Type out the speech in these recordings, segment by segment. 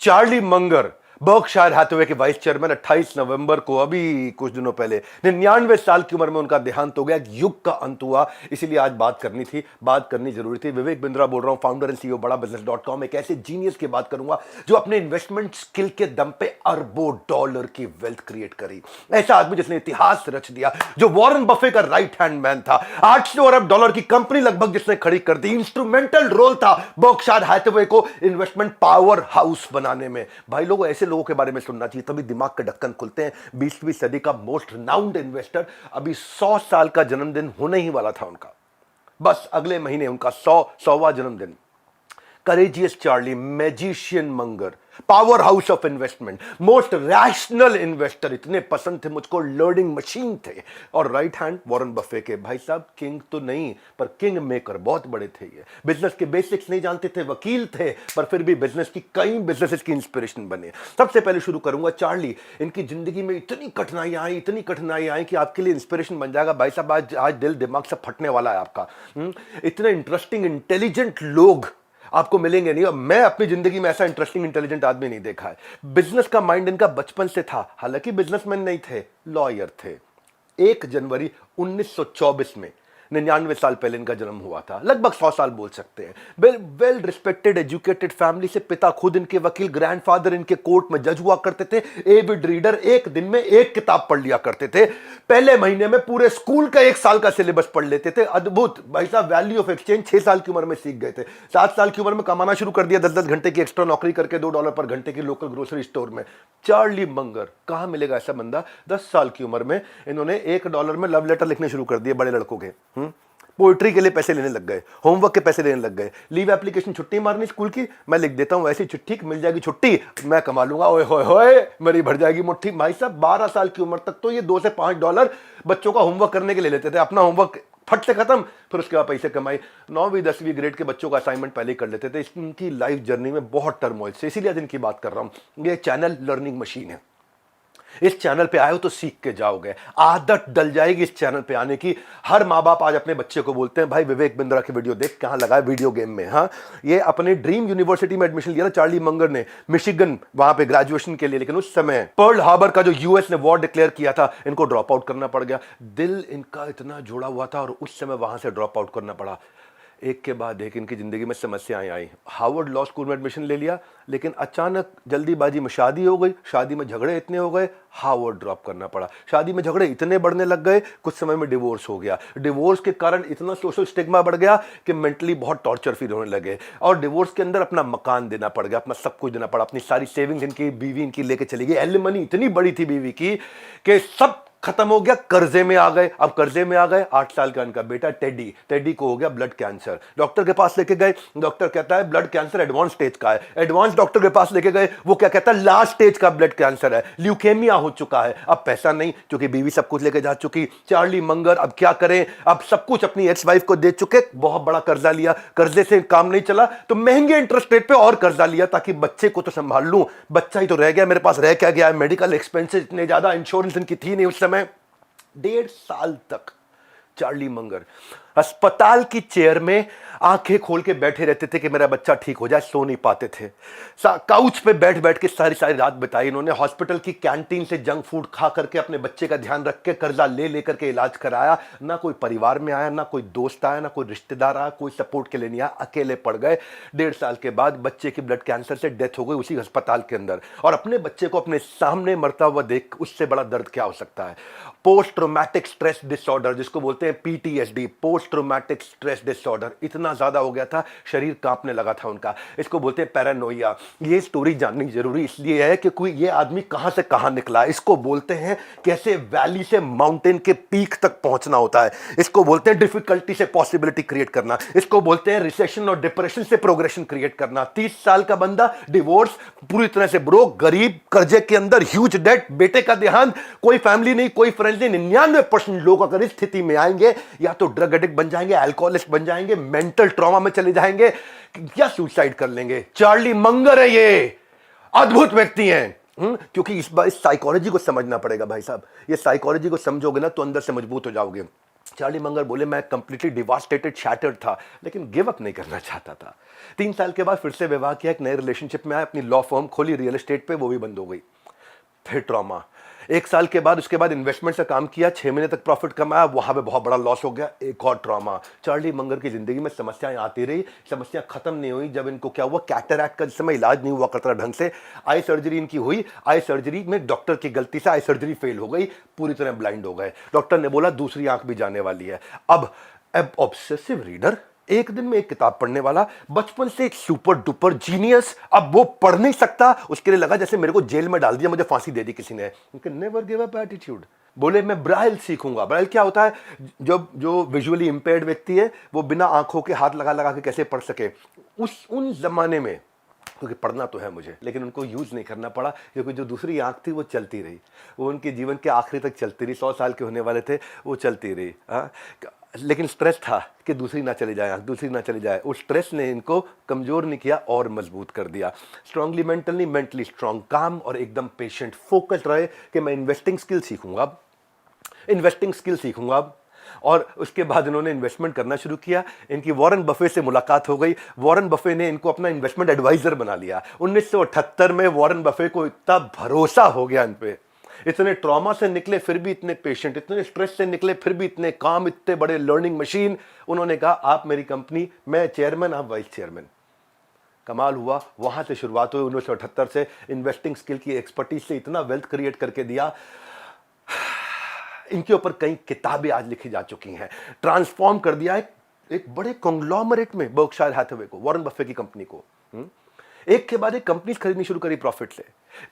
Charlie Munger Berkshire Hathaway के vice chairman 28 नवंबर को अभी कुछ दिनों पहले 99 साल की उम्र में उनका देहांत हो गया। एक युग का अंत हुआ, इसीलिए आज बात करनी थी, बात करनी जरूरी थी। विवेक बिंद्रा बोल रहा हूं, फाउंडर एंड सीईओ बड़ा बिजनेस.com। एक ऐसे जीनियस की बात करूंगा जो अपने इन्वेस्टमेंट स्किल के दम पे अरबों डॉलर की वेल्थ क्रिएट करी। ऐसा आदमी जिसने इतिहास रच दिया, जो वॉरेन बफे का राइट हैंड मैन था। 800 अरब डॉलर की कंपनी लगभग जिसने खड़ी कर दी। इंस्ट्रूमेंटल रोल था बर्कशायर हैथवे को इन्वेस्टमेंट पावर हाउस बनाने में। भाई लोगों, ऐसे लोगों के बारे में सुनना चाहिए, तभी दिमाग के ढक्कन खुलते हैं। 20वीं सदी का मोस्ट रिनाउंड इन्वेस्टर, अभी 100 साल का जन्मदिन होने ही वाला था उनका। बस अगले महीने उनका 100वां जन्मदिन। Courageous Charlie, magician Munger, power house of investment, most rational investor, इतने पसंद थे मुझको, लर्निंग मशीन थे। और राइट हैंड वॉरेन बफे के। भाई साहब, किंग तो नहीं पर किंग मेकर, बहुत बड़े थे ये। बिजनेस के बेसिक्स नहीं जानते थे, वकील थे, पर फिर भी बिजनेस की कई बिजनेसेस की इंस्पिरेशन बने। सबसे पहले शुरू करूंगा चार्ली। इनकी जिंदगी में इतनी कठिनाइयां आई, इतनी कठिनाइयां आई कि आपके लिए इंस्पिरेशन बन जाएगा। भाई साहब, आज दिल दिमाग से फटने वाला है आपका। इतने इंटरेस्टिंग इंटेलिजेंट लोग आपको मिलेंगे नहीं, और मैं अपनी जिंदगी में ऐसा इंटरेस्टिंग इंटेलिजेंट आदमी नहीं देखा है। बिजनेस का माइंड इनका बचपन से था, हालांकि बिजनेसमैन नहीं थे, लॉयर थे। 1 जनवरी 1924 में, 99 साल पहले इनका जन्म हुआ था, लगभग 100 साल बोल सकते हैं। वेल रिस्पेक्टेड एजुकेटेड फैमिली से, पिता खुद इनके वकील, ग्रैंडफादर इनके कोर्ट में जज हुआ करते थे, एविड रीडर, एक दिन में एक किताब पढ़ लिया करते थे। पहले महीने में पूरे स्कूल का 1 साल का सिलेबस पढ़ लेते थे। अद्भुत। भाई साहब, वैल्यू ऑफ एक्सचेंज 6 साल की उम्र में सीख गए थे। 7 साल की उम्र में कमाना शुरू कर दिया, 10-10 घंटे की एक्स्ट्रा नौकरी करके $2 पर घंटे की लोकल ग्रोसरी स्टोर में। चार्ली मंगर, कहां मिलेगा ऐसा बंदा? 10 साल की उम्र में इन्होंने $1 में लव लेटर लिखने शुरू कर दिए बड़े लड़कों के। पोइट्री के लिए पैसे लेने लग गए, होमवर्क के पैसे लेने लग गए। लीव एप्लीकेशन, छुट्टी मारनी स्कूल की, मैं लिख देता हूं, ऐसी चिट्ठी मिल जाएगी छुट्टी, मैं कमा लूंगा, ओए होए होए, मेरी भर जाएगी मुट्ठी। भाई साहब, 12 साल की उम्र तक तो ये $2 से $5 बच्चों का होमवर्क करने के लिए लेते थे। अपना होमवर्क फट से खत्म, फिर उसके बाद पैसे कमाई। 9वीं 10वीं ग्रेड के बच्चों का असाइनमेंट पहले ही कर लेते थे। इनकी लाइफ जर्नी में बहुत टर्मोइल से, इसीलिए आज इनकी बात कर रहा हूं। ये चैनल लर्निंग मशीन है। इस चैनल पे आए हो तो सीख के जाओगे, आदत डल जाएगी इस चैनल पे आने की। हर माँ बाप आज अपने बच्चे को बोलते हैं, भाई विवेक बिंद्रा की वीडियो देख, कहां लगा है? वीडियो गेम में। हाँ, ये अपने ड्रीम यूनिवर्सिटी में एडमिशन लिया था चार्ली मंगर ने, मिशिगन, वहां पे ग्रेजुएशन के लिए। लेकिन उस समय पर्ल हार्बर का जो यूएस ने वॉर डिक्लेयर किया था, इनको ड्रॉप आउट करना पड़ गया। दिल इनका इतना जुड़ा हुआ था और उस समय वहां से ड्रॉप आउट करना पड़ा। एक के बाद एक इनकी जिंदगी में समस्याएं आई। हार्वर्ड लॉ स्कूल में एडमिशन ले लिया, लेकिन अचानक जल्दीबाजी में शादी हो गई, शादी में झगड़े इतने हो गए, हार्वर्ड ड्रॉप करना पड़ा। शादी में झगड़े इतने बढ़ने लग गए, कुछ समय में डिवोर्स हो गया। डिवोर्स के कारण इतना सोशल स्टिग्मा बढ़ गया कि मेंटली बहुत टॉर्चर फील होने लगे, और डिवोर्स के अंदर अपना मकान देना पड़ गया, अपना सब कुछ देना पड़ा, अपनी सारी सेविंग्स इनकी बीवी इनकी लेके चली गई। एलिमनी इतनी बड़ी थी बीवी की कि सब खत्म हो गया, कर्जे में आ गए। अब कर्जे में आ गए, 8 साल का इनका बेटा टेडी को हो गया ब्लड कैंसर। डॉक्टर के पास लेके गए, डॉक्टर कहता है ब्लड कैंसर एडवांस स्टेज का है। एडवांस डॉक्टर के पास लेके गए, वो क्या कहता है? लास्ट स्टेज का ब्लड कैंसर है, ल्यूकेमिया हो चुका है। अब पैसा नहीं, क्योंकि बीवी सब कुछ लेके जा चुकी। चार्ली मंगर अब क्या करें? अब सब कुछ अपनी एक्स वाइफ को दे चुके, बहुत बड़ा कर्जा लिया, कर्जे से काम नहीं चला तो महंगे इंटरेस्ट रेट पे और कर्जा लिया, ताकि बच्चे को तो संभाल लूं। बच्चा ही तो रह गया मेरे पास, रह क्या गया? मेडिकल एक्सपेंसेस इतने ज्यादा, इंश्योरेंस इनकी थी नहीं उस समय। 1.5 साल तक चार्ली मंगर अस्पताल की चेयर में आंखें खोल के बैठे रहते थे कि मेरा बच्चा ठीक हो जाए, सो नहीं पाते थे। काउच पे बैठ बैठ के सारी सारी रात बिताई इन्होंने। हॉस्पिटल की कैंटीन से जंक फूड खा करके अपने बच्चे का ध्यान रख के कर्जा ले लेकर के इलाज कराया। ना कोई परिवार में आया, ना कोई दोस्त आया, ना कोई रिश्तेदार आया, कोई सपोर्ट के लिए नहीं आया, अकेले पड़ गए। 1.5 साल के बाद बच्चे की ब्लड कैंसर से डेथ हो गई उसी अस्पताल के अंदर। और अपने बच्चे को अपने सामने मरता हुआ देख, उससे बड़ा दर्द क्या हो सकता है? पोस्ट ट्रॉमेटिक स्ट्रेस डिसऑर्डर, जिसको बोलते हैं PTSD, post traumatic stress disorder, इतना ज्यादा हो गया था, शरीर कांपने लगा था उनका। इसको बोलते हैं पैरानोइया। ये स्टोरी जाननी जरूरी इसलिए है कि कोई ये आदमी कहां से कहां निकला। इसको बोलते हैं कैसे वैली से माउंटेन के पीक तक पहुंचना होता है। इसको बोलते हैं डिफिकल्टी से पॉसिबिलिटी क्रिएट करना। इसको बोलते हैं रिसेशन और डिप्रेशन से प्रोग्रेशन क्रिएट करना। 30 साल का बंदा, डिवोर्स, पूरी तरह से ब्रोक, गरीब, कर्जे के अंदर, ह्यूज डेट, बेटे का देहांत, कोई फैमिली नहीं, कोई फ्रेंड्स नहीं। 99% लोग अगर इस स्थिति में आएंगे, या तो ड्रग एडिक्ट बन जाएंगे, अल्कोहलिस्ट बन जाएंगे, मेंटल ट्रॉमा में चले जाएंगे, या सुसाइड कर लेंगे। चार्ली मंगर है ये, अद्भुत व्यक्ति हैं। क्योंकि इस साइकोलॉजी को समझना पड़ेगा भाई साहब। ये साइकोलॉजी को समझोगे ना तो अंदर से मजबूत हो जाओगे। चार्ली मंगर बोले मैं कंप्लीटली डिवास्टेटेड शैटर्ड था, लेकिन गिव अप नहीं करना चाहता था। 3 साल के बाद फिर से विवाह किया, एक नए रिलेशनशिप में आया, अपनी लॉ फर्म खोली रियल एस्टेट पे, वो भी बंद हो गई। फिर ट्रॉमा। 1 साल के बाद उसके बाद इन्वेस्टमेंट से काम किया, 6 महीने तक प्रॉफिट कमाया, वहां पे बहुत बड़ा लॉस हो गया, एक और ट्रॉमा। चार्ली मंगर की जिंदगी में समस्याएं आती रही, समस्या खत्म नहीं हुई। जब इनको क्या हुआ, कैटरैक्ट का जिस समय इलाज नहीं हुआ करता ढंग से, आई सर्जरी इनकी हुई, आई सर्जरी में डॉक्टर की गलती से आई सर्जरी फेल हो गई, पूरी तरह ब्लाइंड हो गए। डॉक्टर ने बोला दूसरी आंख भी जाने वाली है। अब ऑब्सेसिव रीडर, एक दिन में एक किताब पढ़ने वाला, बचपन से एक सुपर डुपर जीनियस, अब वो पढ़ नहीं सकता, उसके लिए लगा जैसे मेरे को जेल में डाल दिया, मुझे फांसी दे दी किसी ने। Never give up attitude. बोले मैं ब्राइल सीखूंगा। ब्राइल क्या होता है, जो विजुअली इंपेयर्ड व्यक्ति है वो बिना आंखों के हाथ लगा लगा के कैसे पढ़ सके। उन जमाने में, क्योंकि पढ़ना तो है मुझे, लेकिन उनको यूज नहीं करना पड़ा, क्योंकि जो दूसरी आंख थी वो चलती रही, वो उनके जीवन के आखिरी तक चलती रही। 100 साल के होने वाले थे, वो चलती रही। लेकिन स्ट्रेस था कि दूसरी ना चली जाए आंख, दूसरी ना चली जाए। उस स्ट्रेस ने इनको कमजोर नहीं किया और मजबूत कर दिया। स्ट्रांगली मेंटली, मेंटली स्ट्रांग, काम और एकदम पेशेंट, फोकस्ड रहे कि मैं इन्वेस्टिंग स्किल सीखूंगा, इन्वेस्टिंग स्किल सीखूंगा। और उसके बाद इन्होंने इन्वेस्टमेंट करना शुरू किया। इनकी वॉरेन बफे से मुलाकात हो गई। वॉरेन बफे ने इनको अपना इन्वेस्टमेंट एडवाइजर बना लिया। 1978 में वॉरेन बफे को इतना भरोसा हो गया इन पे, इतने ट्रॉमा से निकले फिर भी इतने पेशेंट, इतने स्ट्रेस से निकले फिर भी इतने काम, इतने बड़े लर्निंग मशीन। उन्होंने कहा आप मेरी कंपनी, मैं चेयरमैन, आप वाइस चेयरमैन। कमाल हुआ। वहां से शुरुआत हुई 1978 से। इन्वेस्टिंग स्किल की एक्सपर्टीज से इतना वेल्थ क्रिएट करके दिया। इनके ऊपर कई किताबें आज लिखी जा चुकी हैं। ट्रांसफॉर्म कर दिया एक बड़े कॉन्ग्लोमरेट में, बर्कशायर हैथवे को, वॉरेन बफे की कंपनी को। एक के बाद एक कंपनी खरीदनी शुरू करी प्रॉफिट से।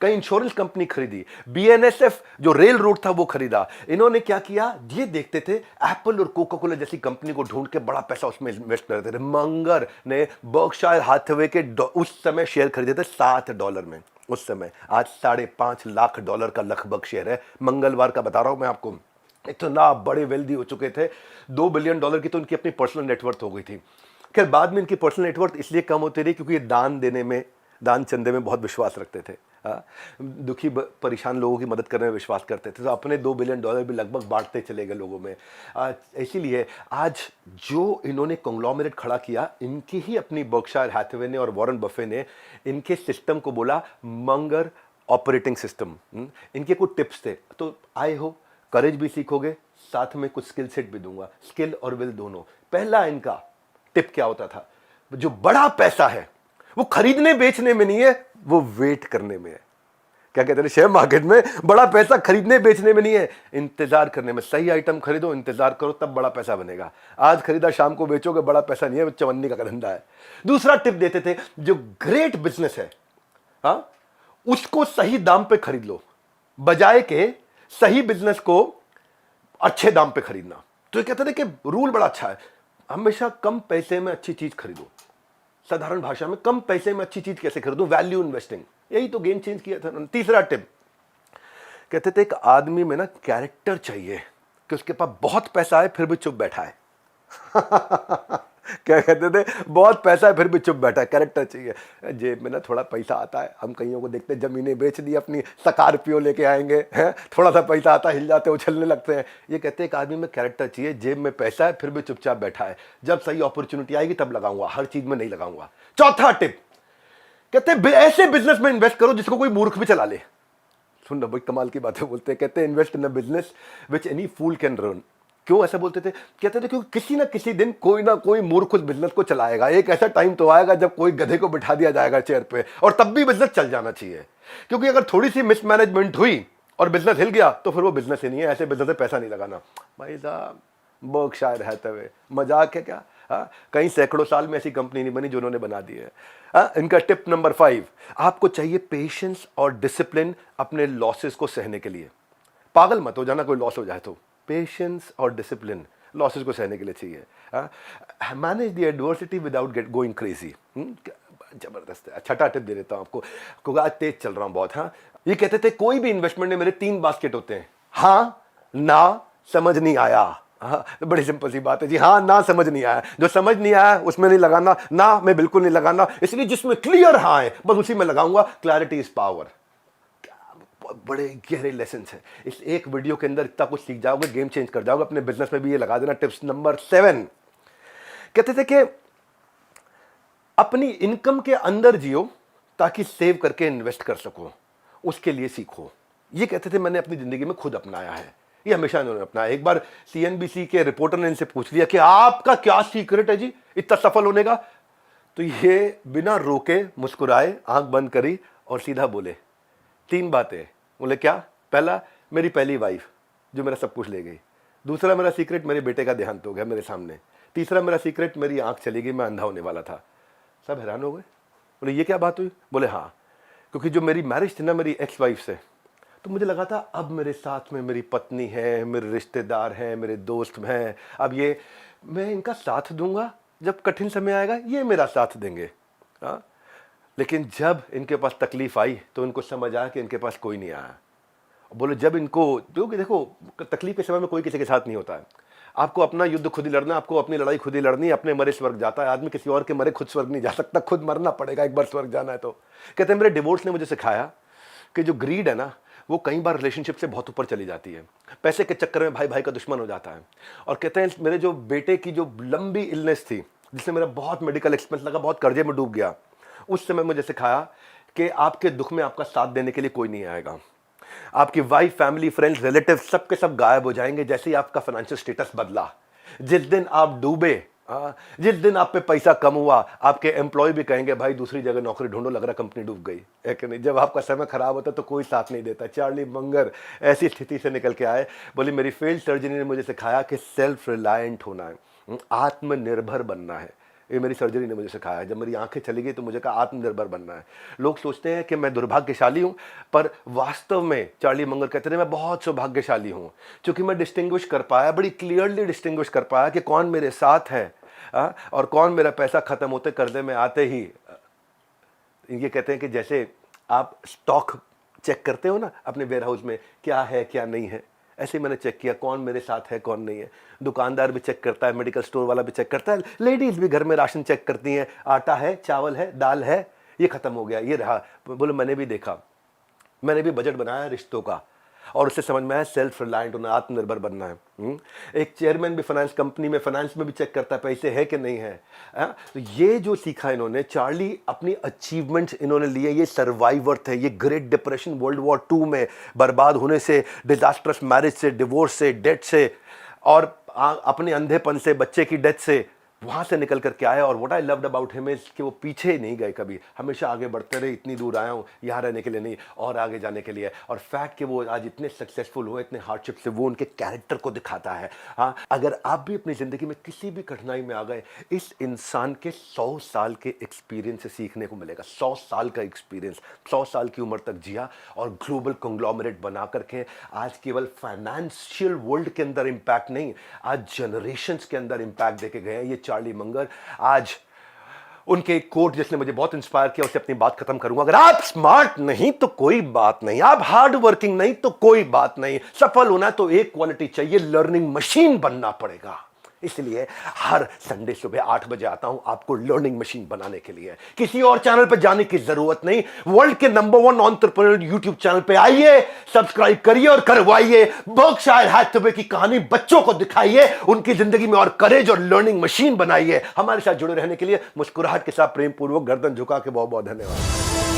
कई इंश्योरेंस कंपनी खरीदी, बीएनएसएफ जो रेल रोड था वो खरीदा। इन्होंने क्या किया, ये देखते थे एप्पल और कोका कोला जैसी कंपनी को ढूंढ के बड़ा पैसा उसमें इन्वेस्ट करते थे। मंगर ने बर्कशायर हैथवे के उस समय शेयर खरीदे थे $7 में। उस समय, आज $5.5 लाख का लगभग शेयर है। मंगलवार का बता रहा हूं मैं आपको। इतना बड़े वेल्दी हो चुके थे। $2 बिलियन की तो उनकी अपनी पर्सनल नेटवर्थ हो गई थी। खैर बाद में इनकी पर्सनल नेटवर्थ इसलिए कम होती रही क्योंकि ये दान देने में, दान चंदे में बहुत विश्वास रखते थे। दुखी परेशान लोगों की मदद करने में विश्वास करते थे, तो अपने $2 बिलियन भी लगभग बांटते चले गए लोगों में। इसीलिए आज जो इन्होंने कॉन्ग्लोमरेट खड़ा किया, इनकी ही अपनी बर्कशायर हैथवे ने और वॉरेन बफे ने इनके सिस्टम को बोला मंगर ऑपरेटिंग सिस्टम। इनके कुछ टिप्स थे, तो आए हो, करेज भी सीखोगे, साथ में कुछ स्किल सेट भी दूंगा, स्किल और विल दोनों। पहला इनका टिप क्या होता था, जो बड़ा पैसा है वो खरीदने बेचने में नहीं है, वो वेट करने में है। क्या कहते हैं शेयर मार्केट में, बड़ा पैसा खरीदने बेचने में नहीं है, इंतजार करने में। सही आइटम खरीदो, इंतजार करो, तब बड़ा पैसा बनेगा। आज खरीदा शाम को बेचोगे, बड़ा पैसा नहीं है, चवन्नी का धंधा है। दूसरा टिप देते थे, जो ग्रेट बिजनेस है उसको सही दाम पे खरीद लो, बजाय के सही बिजनेस को अच्छे दाम पे खरीदना। तो ये कहते थे कि रूल बड़ा अच्छा है, हमेशा कम पैसे में अच्छी चीज खरीदो। साधारण भाषा में, कम पैसे में अच्छी चीज कैसे खरीदो, वैल्यू इन्वेस्टिंग। यही तो गेम चेंज किया था। तीसरा टिप कहते थे, एक आदमी में ना कैरेक्टर चाहिए कि उसके पास बहुत पैसा है फिर भी चुप बैठा है। क्या कहते थे, बहुत पैसा है फिर भी चुप बैठा है, कैरेक्टर चाहिए। जेब में ना थोड़ा पैसा आता है, हम कईयों को देखते हैं जमीनें बेच दी, अपनी स्कॉर्पियो लेके आएंगे, हैं, थोड़ा सा पैसा आता है, हिल जाते हैं, उछलने लगते हैं। ये कहते हैं एक आदमी में कैरेक्टर चाहिए, जेब में पैसा है फिर भी चुपचाप बैठा है, जब सही अपॉर्चुनिटी आएगी तब लगाऊंगा, हर चीज में नहीं लगाऊंगा। चौथा टिप कहते हैं, ऐसे बिजनेस में इन्वेस्ट करो जिसको कोई मूर्ख भी चला ले। सुन भाई, कमाल की बातें बोलते हैं। कहते हैं invest in a business which any fool can run. क्यों ऐसा बोलते थे, कहते थे क्योंकि किसी ना किसी दिन कोई ना कोई मूर्ख उस बिजनेस को चलाएगा। एक ऐसा टाइम तो आएगा जब कोई गधे को बिठा दिया जाएगा चेयर पे, और तब भी बिजनेस चल जाना चाहिए। क्योंकि अगर थोड़ी सी मिसमैनेजमेंट हुई और बिजनेस हिल गया तो फिर वो बिजनेस ही नहीं है। ऐसे बिजनेस में पैसा नहीं लगाना भाई साहब। बर्कशायर हैथवे, मजाक है क्या? कई सैकड़ों साल में ऐसी कंपनी नहीं बनी जो उन्होंने बना दी है। इनका टिप नंबर 5, आपको चाहिए पेशेंस और डिसिप्लिन अपने लॉसेस को सहने के लिए। पागल मत हो जाना कोई लॉस हो जाए तो। पेशेंस और डिसिप्लिन लॉसेस को सहने के लिए चाहिए। Manage the adversity without going crazy. जबरदस्त है। छठा टिप दे देता हूं आपको, क्योंकि आज तेज चल रहा हूं बहुत। ये कहते थे कोई भी इन्वेस्टमेंट में मेरे 3 बास्केट होते हैं, हाँ, ना, समझ नहीं आया। बड़ी सिंपल सी बात है जी, हाँ, ना, समझ नहीं आया। जो समझ नहीं आया उसमें नहीं लगाना, ना मैं बिल्कुल नहीं लगाना। इसलिए जिसमें क्लियर हाँ है बस उसी में लगाऊंगा। Clarity is power. बड़े गहरे लेसन है इस एक वीडियो के अंदर। इतना कुछ सीख जाओगे, गेम चेंज कर जाओगे। अपने बिजनेस में भी ये लगा देना। टिप्स नंबर 7 कहते थे कि अपनी इनकम के अंदर जियो ताकि सेव करके इन्वेस्ट कर सको, उसके लिए सीखो। ये कहते थे, मैंने अपनी जिंदगी में खुद अपनाया है, ये हमेशा इन्होंने अपनाया। एक बार सीएनबीसी के रिपोर्टर ने इनसे पूछ लिया कि आपका क्या सीक्रेट है जी इतना सफल होने का, तो ये बिना रोके मुस्कुराए, आंख बंद करी और सीधा बोले 3 बातें। बोले क्या? पहला, मेरी पहली वाइफ जो मेरा सब कुछ ले गई। दूसरा, मेरा सीक्रेट मेरे बेटे का देहांत हो गया मेरे सामने। तीसरा, मेरा सीक्रेट मेरी आंख चली गई, मैं अंधा होने वाला था। सब हैरान हो गए। बोले ये क्या बात हुई? बोले हाँ, क्योंकि जो मेरी मैरिज थी ना मेरी एक्स वाइफ से, तो मुझे लगा था अब मेरे साथ में मेरी पत्नी है, मेरे रिश्तेदार हैं, मेरे दोस्त हैं, अब ये मैं इनका साथ दूंगा, जब कठिन समय आएगा ये मेरा साथ देंगे। हाँ, लेकिन जब इनके पास तकलीफ आई तो इनको समझ आया कि इनके पास कोई नहीं आया। बोले जब इनको, क्योंकि देखो तकलीफ के समय में कोई किसी के साथ नहीं होता है। आपको अपना युद्ध खुद ही लड़ना, आपको अपनी लड़ाई खुद ही लड़नी। अपने मरे स्वर्ग जाता है आदमी, किसी और के मरे खुद स्वर्ग नहीं जा सकता, खुद मरना पड़ेगा एक बार स्वर्ग जाना है तो। कहते हैं मेरे डिवोर्स ने मुझे सिखाया कि जो ग्रीड है ना वो कई बार रिलेशनशिप से बहुत ऊपर चली जाती है। पैसे के चक्कर में भाई भाई का दुश्मन हो जाता है। और कहते हैं मेरे जो बेटे की जो लंबी इलनेस थी जिससे मेरा बहुत मेडिकल एक्सपेंस लगा, बहुत कर्जे में डूब गया, उस समय मुझे सिखाया कि आपके दुख में आपका साथ देने के लिए कोई नहीं आएगा। आपकी वाइफ, फैमिली, फ्रेंड्स, रिलेटिव सब के सब गायब हो जाएंगे जैसे ही आपका फाइनेंशियल स्टेटस बदला। जिस दिन आप डूबे, जिस दिन आप पे पैसा कम हुआ, आपके एम्प्लॉय भी कहेंगे भाई दूसरी जगह नौकरी ढूंढो, लग रहा कंपनी डूब गई है कि नहीं। जब आपका समय खराब होता तो कोई साथ नहीं देता। चार्ली मंगर ऐसी स्थिति से निकल के आए। बोली मेरी फील्ड सर्जरी ने मुझे सिखाया कि सेल्फ रिलायंट होना है, आत्मनिर्भर बनना है। ये मेरी सर्जरी ने मुझे सिखाया। जब मेरी आंखें चली गई तो मुझे कहा आत्मनिर्भर बनना है। लोग सोचते हैं कि मैं दुर्भाग्यशाली हूं, पर वास्तव में चार्ली मंगर कहते थे मैं बहुत सौभाग्यशाली हूं, क्योंकि मैं डिस्टिंग्विश कर पाया, बड़ी क्लियरली डिस्टिंग्विश कर पाया कि कौन मेरे साथ है और कौन मेरा पैसा खत्म होते कर्जे में आते ही। ये कहते हैं कि जैसे आप स्टॉक चेक करते हो ना अपने वेयर हाउस में, क्या है क्या नहीं है, ऐसे ही मैंने चेक किया कौन मेरे साथ है कौन नहीं है। दुकानदार भी चेक करता है, मेडिकल स्टोर वाला भी चेक करता है, लेडीज भी घर में राशन चेक करती हैं, आटा है, चावल है, दाल है, ये खत्म हो गया, ये रहा। बोले मैंने भी देखा, मैंने भी बजट बनाया रिश्तों का और उससे समझ में आया सेल्फ रिलायंट होना, आत्मनिर्भर बनना है। एक चेयरमैन भी फाइनेंस कंपनी में, फाइनेंस में भी चेक करता है पैसे है कि नहीं है। तो ये जो सीखा इन्होंने, चार्ली अपनी अचीवमेंट्स इन्होंने लिए, ये सर्वाइवर थे। ये ग्रेट डिप्रेशन, वर्ल्ड वॉर 2 में बर्बाद होने से, डिजास्टरस मैरिज से, डिवोर्स से, डेट से और अपने अंधेपन से, बच्चे की डेथ से, वहां से निकल करके आए। और what I loved about him is कि वो पीछे नहीं गए कभी, हमेशा आगे बढ़ते रहे। इतनी दूर आया हूँ यहाँ रहने के लिए नहीं, और आगे जाने के लिए। और फैक्ट कि वो आज इतने सक्सेसफुल हुए, इतने हार्डशिप से, वो उनके कैरेक्टर को दिखाता है। हाँ, अगर आप भी अपनी जिंदगी में किसी भी कठिनाई में आ गए, इस इंसान के 100 साल के एक्सपीरियंस से सीखने को मिलेगा। 100 साल का एक्सपीरियंस, 100 साल की उम्र तक जिया और ग्लोबल कंग्लोमरेट बना करके आज केवल फाइनेंशियल वर्ल्ड के अंदर इंपैक्ट नहीं, आज जनरेशंस के अंदर इंपैक्ट देके गए हैं ये चार्ली मंगर। आज उनके एक कोट जिसने मुझे बहुत इंस्पायर किया, उससे अपनी बात खत्म करूंगा। अगर आप स्मार्ट नहीं तो कोई बात नहीं, आप हार्ड वर्किंग नहीं तो कोई बात नहीं, सफल होना तो एक क्वालिटी चाहिए, लर्निंग मशीन बनना पड़ेगा। इसलिए हर संडे सुबह 8 बजे आता हूं आपको लर्निंग मशीन बनाने के लिए। किसी और चैनल पर जाने की जरूरत नहीं, वर्ल्ड के नंबर 1 एंटरप्रेन्योर यूट्यूब चैनल पे आइए, सब्सक्राइब करिए और करवाइए। बर्कशायर हैथवे की कहानी बच्चों को दिखाइए, उनकी जिंदगी में और करेज और लर्निंग मशीन बनाइए। हमारे साथ जुड़े रहने के लिए मुस्कुराहट के साथ प्रेम पूर्वक गर्दन झुका के बहुत बहुत धन्यवाद।